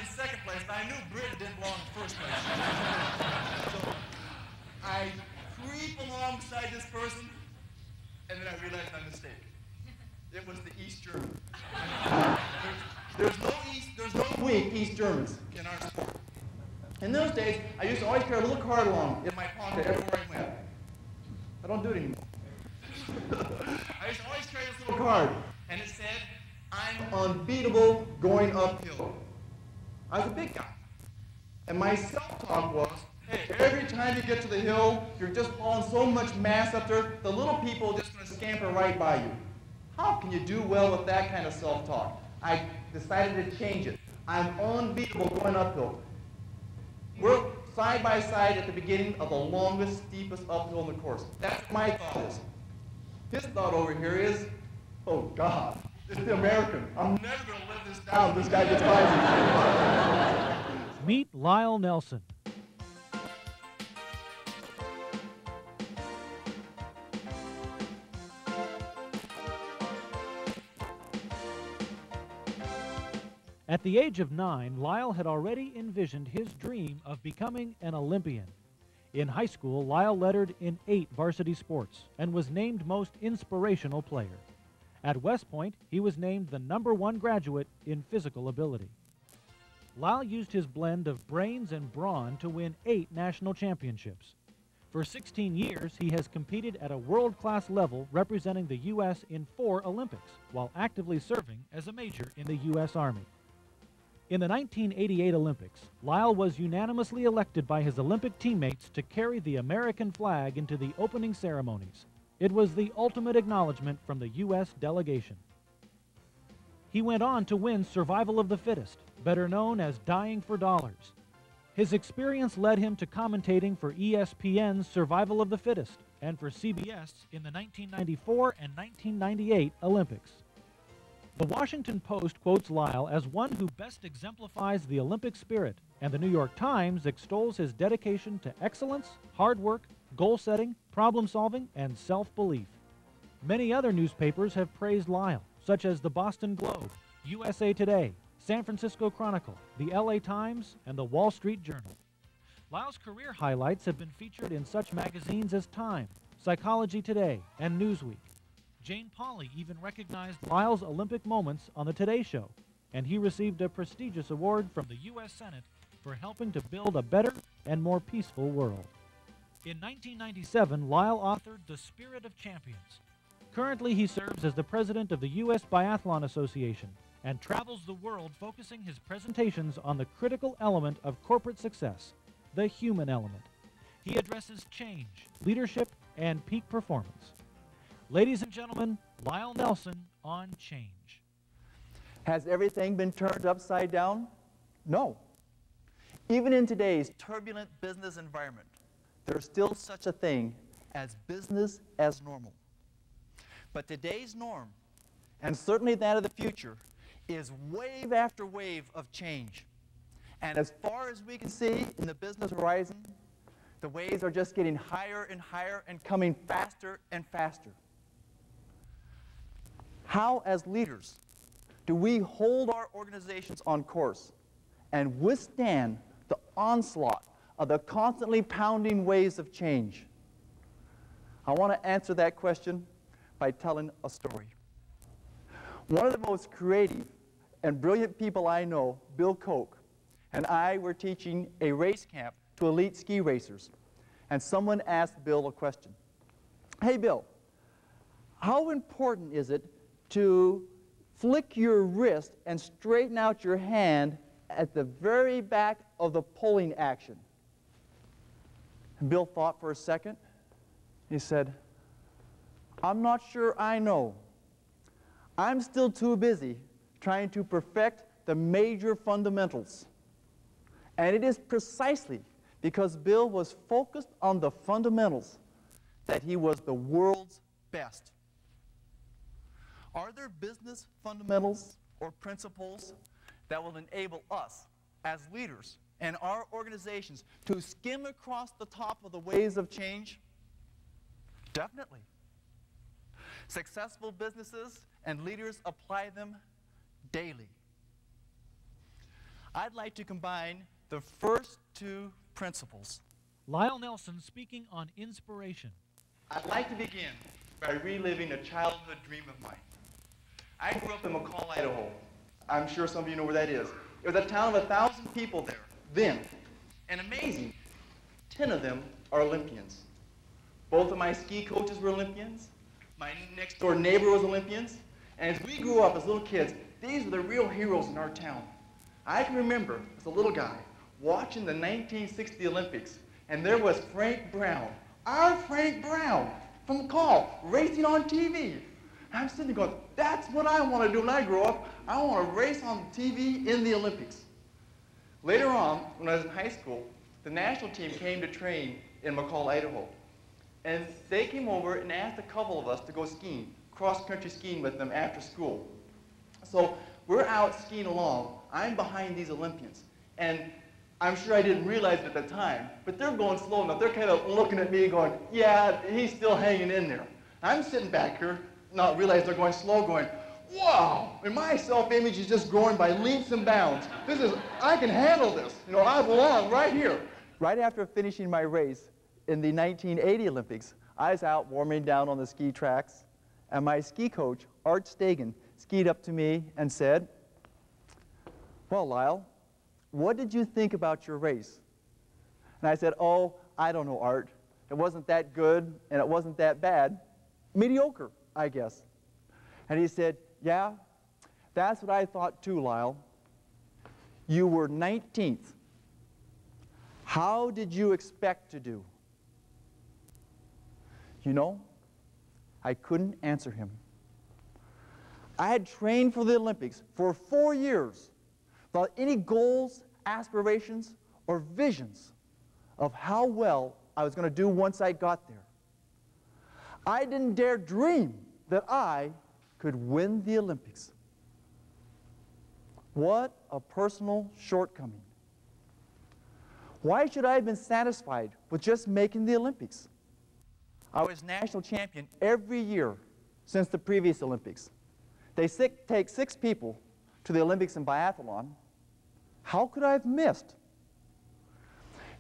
in second place, but I knew Britain didn't belong in first place. So I creep along beside this person, and then I realized my mistake. It was the East German. There's no weak East Germans in our sport. In those days, I used to always carry a little card along in my pocket everywhere I went. I don't do it anymore. I used to always carry this little card, and it said, "I'm unbeatable going uphill." I was a big guy. And my self-talk was, hey, every time you get to the hill, you're just hauling so much mass up there, the little people are just going to scamper right by you. How can you do well with that kind of self-talk? I decided to change it. I'm unbeatable going uphill. We're side by side at the beginning of the longest, steepest uphill in the course. That's what my thought is. His thought over here is, oh God, it's the American. I'm never going to live this down. This guy despises me. Meet Lyle Nelson. At the age of 9, Lyle had already envisioned his dream of becoming an Olympian. In high school, Lyle lettered in 8 varsity sports and was named most inspirational player. At West Point, he was named the #1 graduate in physical ability. Lyle used his blend of brains and brawn to win 8 national championships. For 16 years, he has competed at a world-class level representing the U.S. in 4 Olympics, while actively serving as a major in the U.S. Army. In the 1988 Olympics, Lyle was unanimously elected by his Olympic teammates to carry the American flag into the opening ceremonies. It was the ultimate acknowledgement from the U.S. delegation. He went on to win Survival of the Fittest, better known as Dying for Dollars. His experience led him to commentating for ESPN's Survival of the Fittest and for CBS in the 1994 and 1998 Olympics. The Washington Post quotes Lyle as one who best exemplifies the Olympic spirit, and the New York Times extols his dedication to excellence, hard work, goal-setting, problem-solving, and self-belief. Many other newspapers have praised Lyle, such as the Boston Globe, USA Today, San Francisco Chronicle, the LA Times, and the Wall Street Journal. Lyle's career highlights have been featured in such magazines as Time, Psychology Today, and Newsweek. Jane Pauley even recognized Lyle's Olympic moments on the Today Show, and he received a prestigious award from the U.S. Senate for helping to build a better and more peaceful world. In 1997, Lyle authored The Spirit of Champions. Currently, he serves as the president of the U.S. Biathlon Association and travels the world focusing his presentations on the critical element of corporate success, the human element. He addresses change, leadership, and peak performance. Ladies and gentlemen, Lyle Nelson on Change. Has everything been turned upside down? No. Even in today's turbulent business environment, there's still such a thing as business as normal. But today's norm, and certainly that of the future, is wave after wave of change. And as far as we can see in the business horizon, the waves are just getting higher and higher and coming faster and faster. How, as leaders, do we hold our organizations on course and withstand the onslaught of the constantly pounding waves of change? I want to answer that question by telling a story. One of the most creative and brilliant people I know, Bill Koch, and I were teaching a race camp to elite ski racers, and someone asked Bill a question. Hey, Bill, how important is it to flick your wrist and straighten out your hand at the very back of the pulling action? And Bill thought for a second. He said, I'm not sure I know. I'm still too busy trying to perfect the major fundamentals. And it is precisely because Bill was focused on the fundamentals that he was the world's best. Are there business fundamentals or principles that will enable us as leaders and our organizations to skim across the top of the waves of change? Definitely. Successful businesses and leaders apply them daily. I'd like to combine the first two principles. Lyle Nelson speaking on inspiration. I'd like to begin by reliving a childhood dream of mine. I grew up in McCall, Idaho. I'm sure some of you know where that is. It was a town of 1,000 people there, then. And amazing, 10 of them are Olympians. Both of my ski coaches were Olympians. My next door neighbor was Olympians. And as we grew up as little kids, these were the real heroes in our town. I can remember, as a little guy, watching the 1960 Olympics, and there was Frank Brown, our Frank Brown, from McCall, racing on TV. And I'm sitting there going, that's what I want to do when I grow up. I want to race on TV in the Olympics. Later on, when I was in high school, the national team came to train in McCall, Idaho. And they came over and asked a couple of us to go skiing, cross-country skiing with them after school. So we're out skiing along. I'm behind these Olympians. And I'm sure I didn't realize it at the time, but they're going slow enough. They're kind of looking at me going, yeah, he's still hanging in there. I'm sitting back here, not realizing they're going slow, going, wow, and my self-image is just growing by leaps and bounds. I can handle this. You know, I belong right here. Right after finishing my race in the 1980 Olympics, I was out warming down on the ski tracks, and my ski coach, Art Stagen, skied up to me and said, well, Lyle, what did you think about your race? And I said, oh, I don't know, Art. It wasn't that good, and it wasn't that bad. Mediocre, I guess. And he said, yeah, that's what I thought too, Lyle. You were 19th. How did you expect to do? You know, I couldn't answer him. I had trained for the Olympics for 4 years without any goals, aspirations, or visions of how well I was going to do once I got there. I didn't dare dream that I could win the Olympics. What a personal shortcoming. Why should I have been satisfied with just making the Olympics? I was national champion every year since the previous Olympics. They take 6 people to the Olympics in biathlon. How could I have missed?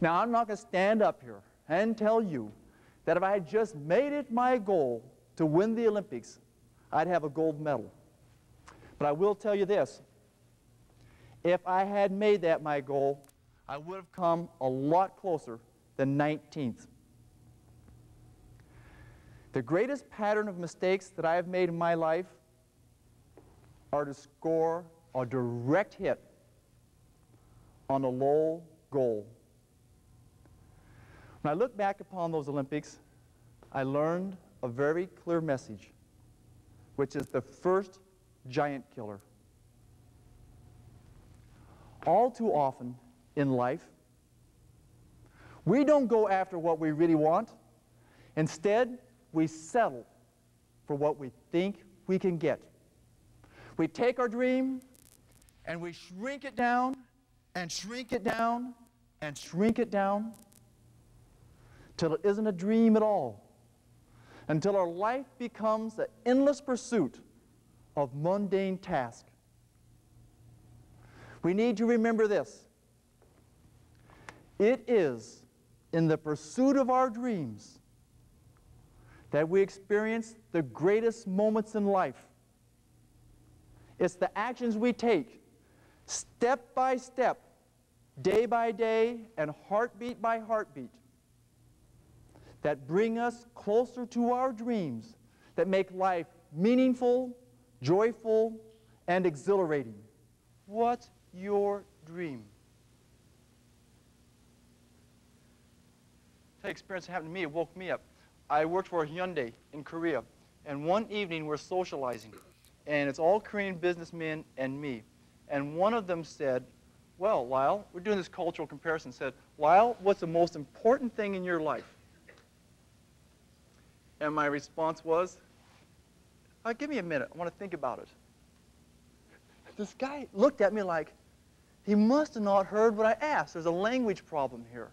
Now, I'm not going to stand up here and tell you that if I had just made it my goal to win the Olympics, I'd have a gold medal. But I will tell you this. If I had made that my goal, I would have come a lot closer than 19th. The greatest pattern of mistakes that I have made in my life are to score a direct hit on a low goal. When I look back upon those Olympics, I learned a very clear message, which is the first giant killer. All too often in life, we don't go after what we really want. Instead, we settle for what we think we can get. We take our dream and we shrink it down and shrink it down and shrink it down till it isn't a dream at all, until our life becomes an endless pursuit of mundane tasks. We need to remember this. It is in the pursuit of our dreams that we experience the greatest moments in life. It's the actions we take, step by step, day by day, and heartbeat by heartbeat, that bring us closer to our dreams, that make life meaningful, joyful, and exhilarating. What's your dream? That experience happened to me. It woke me up. I worked for Hyundai in Korea, and one evening we're socializing, and it's all Korean businessmen and me. And one of them said, well, Lyle, we're doing this cultural comparison, said, Lyle, what's the most important thing in your life? And my response was, give me a minute, I want to think about it. This guy looked at me like, he must have not heard what I asked. There's a language problem here.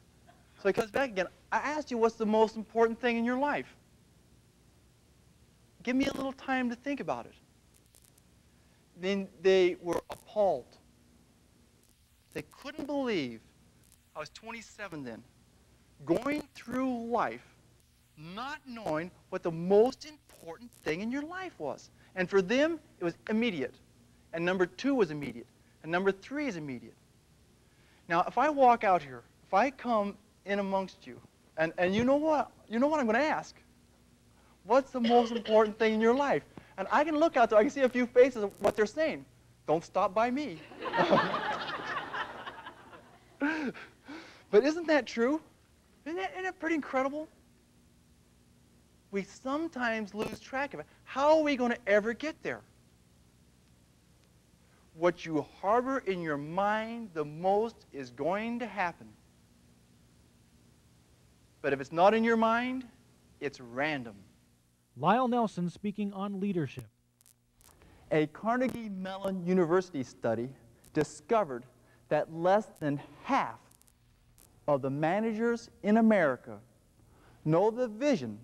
So he comes back again, I asked you what's the most important thing in your life. Give me a little time to think about it. Then they were appalled. They couldn't believe I was 27 then, going through life not knowing what the most important thing in your life was. And for them, it was immediate. And number 2 was immediate. And number 3 is immediate. Now, if I walk out here, if I come in amongst you, and you know what I'm going to ask? What's the most important thing in your life? And I can look out there, I can see a few faces of what they're saying. Don't stop by me. But isn't that true? Isn't that pretty incredible? We sometimes lose track of it. How are we going to ever get there? What you harbor in your mind the most is going to happen. But if it's not in your mind, it's random. Lyle Nelson speaking on leadership. A Carnegie Mellon University study discovered that less than half of the managers in America know the vision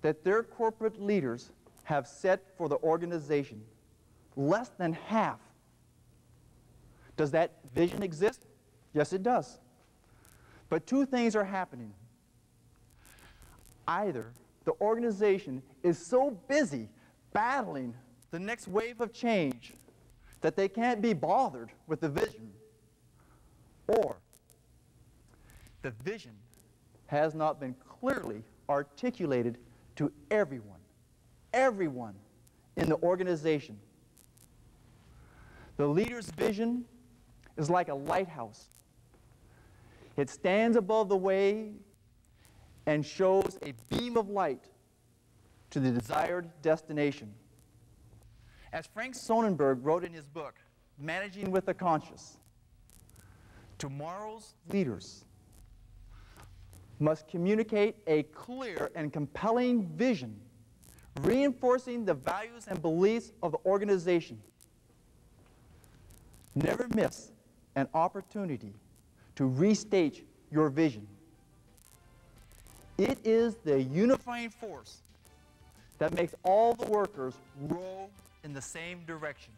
that their corporate leaders have set for the organization. Less than half. Does that vision exist? Yes, it does. But 2 things are happening. Either the organization is so busy battling the next wave of change that they can't be bothered with the vision, or the vision has not been clearly articulated to everyone in the organization. The leader's vision is like a lighthouse. It stands above the way and shows a beam of light to the desired destination. As Frank Sonnenberg wrote in his book, Managing with the Conscious, tomorrow's leaders must communicate a clear and compelling vision, reinforcing the values and beliefs of the organization. Never miss an opportunity to restate your vision. It is the unifying force that makes all the workers row in the same direction.